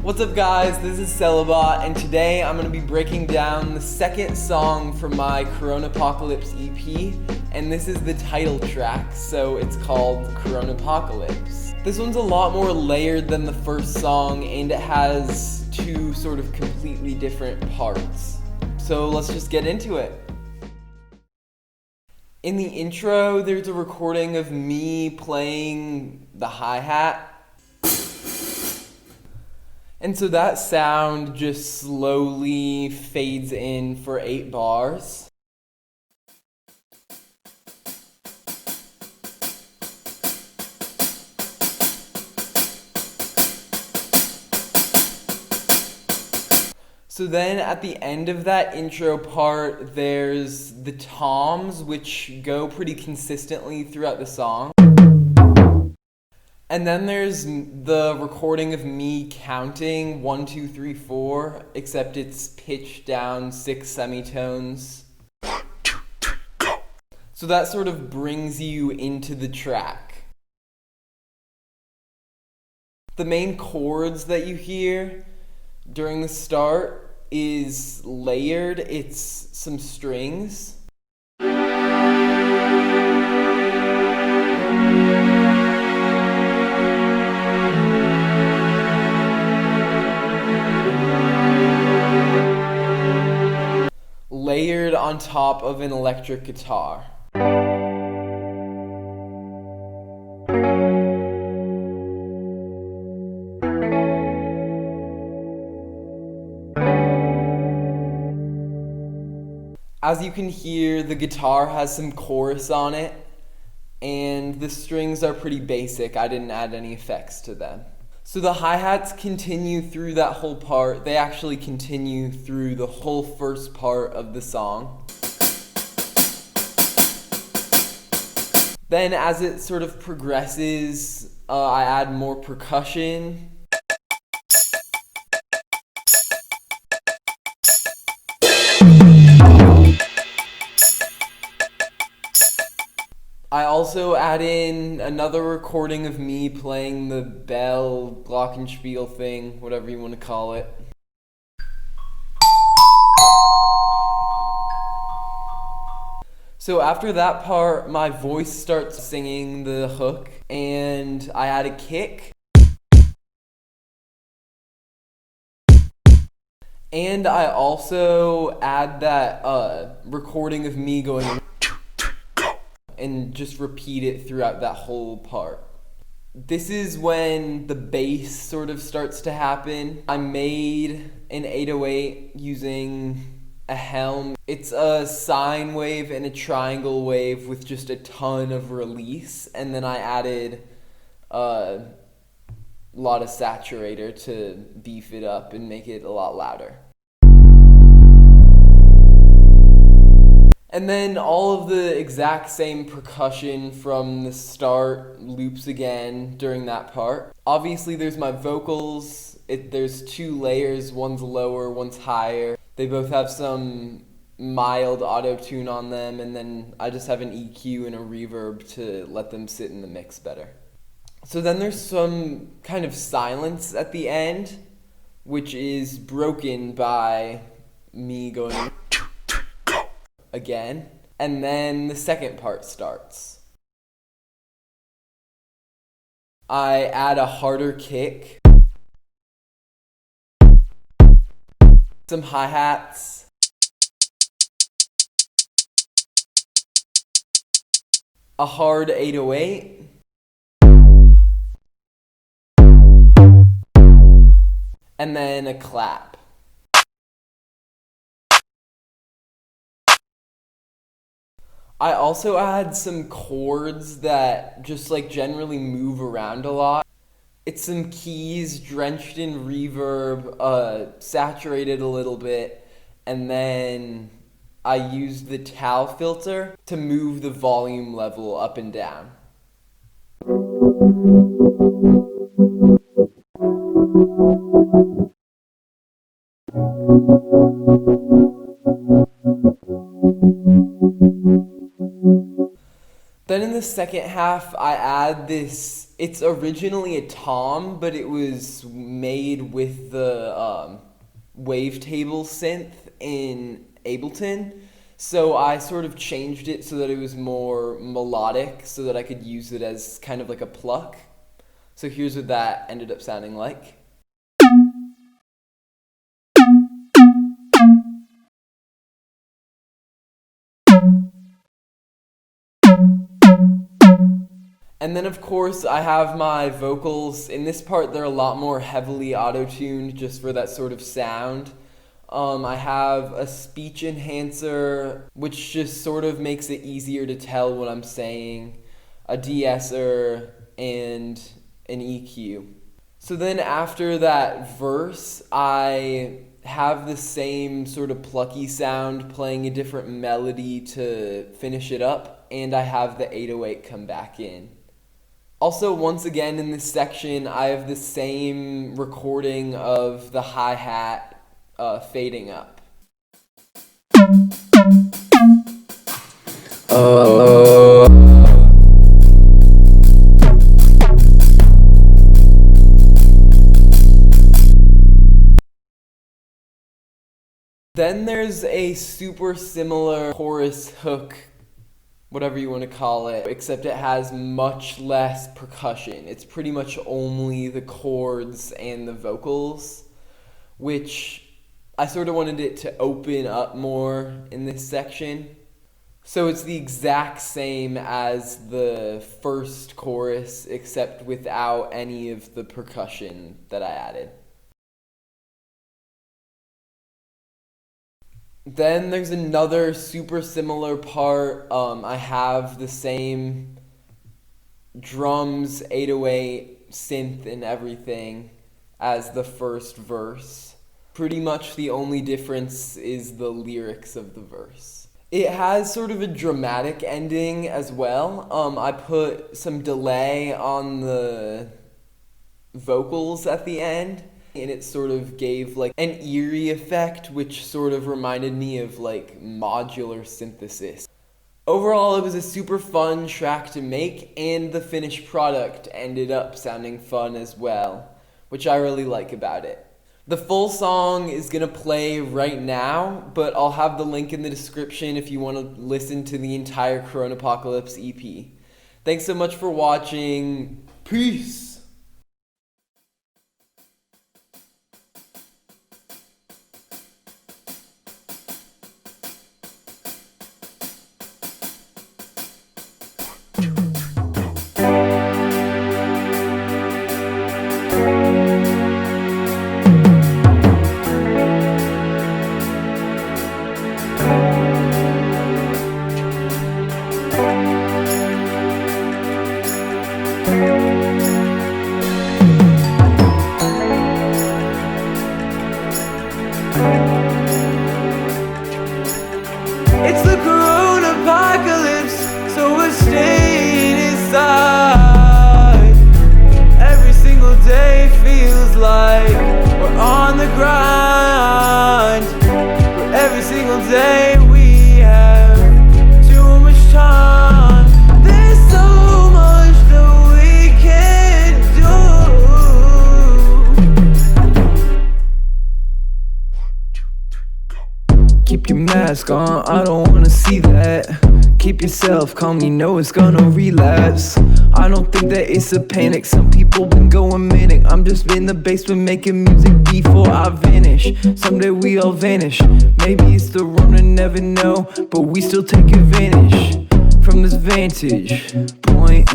What's up guys, this is Selobot, and today I'm going to be breaking down the second song from my CORONAPOCALYPSE EP, and this is the title track, so it's called CORONAPOCALYPSE. This one's a lot more layered than the first song, and it has two sort of completely different parts. So let's just get into it. In the intro, there's a recording of me playing the hi-hat. And so that sound just slowly fades in for 8 bars. So then at the end of that intro part, there's the toms, which go pretty consistently throughout the song. And then there's the recording of me counting 1, 2, 3, 4, except it's pitched down 6 semitones. 1, 2, 3, go. So that sort of brings you into the track. The main chords that you hear during the start is layered. It's some strings. Layered on top of an electric guitar. As you can hear, the guitar has some chorus on it, and the strings are pretty basic. I didn't add any effects to them. So the hi-hats continue through that whole part. They actually continue through the whole first part of the song. Then as it sort of progresses, I add more percussion. I also add in another recording of me playing the bell, glockenspiel thing, whatever you want to call it. So after that part, my voice starts singing the hook, and I add a kick. And I also add that recording of me going and just repeat it throughout that whole part. This is when the bass sort of starts to happen. I made an 808 using a helm. It's a sine wave and a triangle wave with just a ton of release, and then I added a lot of saturator to beef it up and make it a lot louder. And then all of the exact same percussion from the start loops again during that part. Obviously there's my vocals. There's 2 layers, one's lower, one's higher. They both have some mild auto-tune on them, and then I just have an EQ and a reverb to let them sit in the mix better. So then there's some kind of silence at the end, which is broken by me going again, and then the second part starts. I add a harder kick, some hi-hats, a hard 808, and then a clap. I also add some chords that just generally move around a lot. It's some keys drenched in reverb, saturated a little bit, and then I use the tau filter to move the volume level up and down. Then in the second half, I add this. It's originally a tom, but it was made with the wavetable synth in Ableton. So I sort of changed it so that it was more melodic, so that I could use it as kind of like a pluck. So here's what that ended up sounding like. And then of course I have my vocals. In this part they're a lot more heavily auto-tuned just for that sort of sound. I have a speech enhancer, which just sort of makes it easier to tell what I'm saying, a de-esser, and an EQ. So then after that verse, I have the same sort of plucky sound playing a different melody to finish it up, and I have the 808 come back in. Also, once again in this section, I have the same recording of the hi-hat fading up. Then there's a super similar chorus hook, whatever you want to call it, except it has much less percussion. It's pretty much only the chords and the vocals, which I sort of wanted it to open up more in this section. So it's the exact same as the first chorus, except without any of the percussion that I added. Then there's another super similar part. I have the same drums, 808, synth, and everything as the first verse. Pretty much the only difference is the lyrics of the verse. It has sort of a dramatic ending as well. I put some delay on the vocals at the end, and it sort of gave like an eerie effect, which sort of reminded me of like modular synthesis. Overall, it was a super fun track to make, and the finished product ended up sounding fun as well, which I really like about it. The full song is gonna play right now, but I'll have the link in the description if you want to listen to the entire CORONAPOCALYPSE EP. Thanks so much for watching. Peace! It's the CORONAPOCALYPSE, so we're staying inside. Every single day feels like we're on the grind. But every single day we have too much time. There's so much that we can do. Keep your mask on, I don't wanna see that. Keep yourself calm, you know it's gonna relapse. I don't think that it's a panic, some people been going manic. I'm just in the basement making music before I vanish. Someday we all vanish, maybe it's the Rona, never know. But we still take advantage from this vantage point.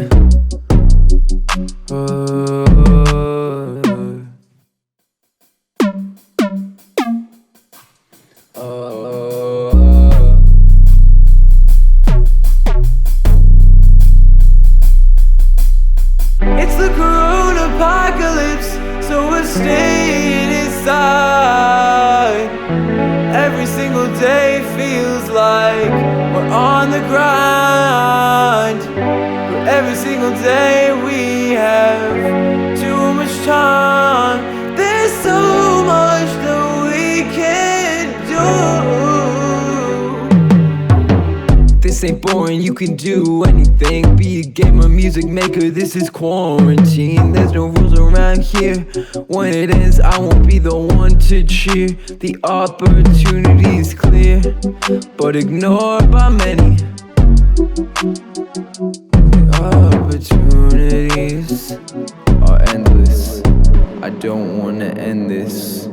It's the CORONAPOCALYPSE, so we're staying inside. Every single day feels like we're on the grind. But every single day we have This ain't boring, you can do anything. Be a gamer, music maker, this is quarantine. There's no rules around here. When it ends, I won't be the one to cheer. The opportunity is clear, but ignored by many. The opportunities are endless. I don't wanna end this.